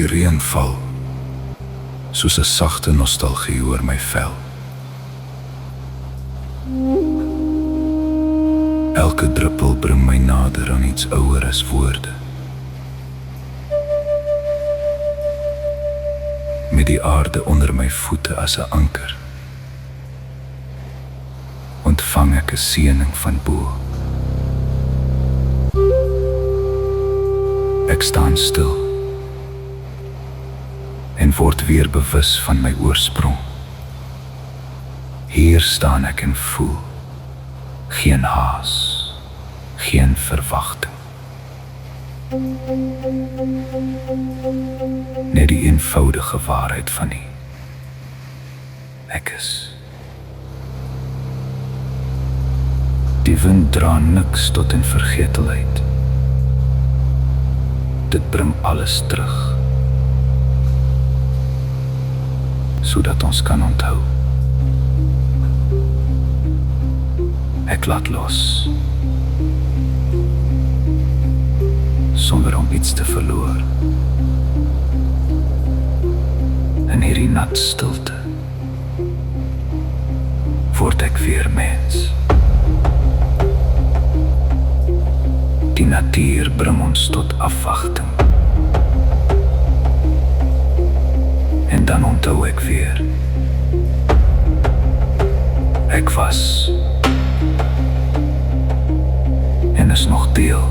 reën val, soos 'n sagte nostalgie oor my vel. Elke druppel bring my nader aan iets ouer as woorde. Met die aarde onder my voete as 'n anker, ontvang ek 'n seëning van bo. Ek staan stil en word weer bewus van my oorsprong. Hier staan ek en voel geen haas, geen verwagting. Net die eenvoudige waarheid van nie. Ek is. Die wind dra niks tot in vergetelheid. Dit bring alles terug, sodat ons kan onthou. Ek laat los, sonder om iets te verloor. In hierdie nat stilte word ek weer mens. Die natuur bring ons tot afwagting. En dan onthou ek weer. Ek was en is nog deel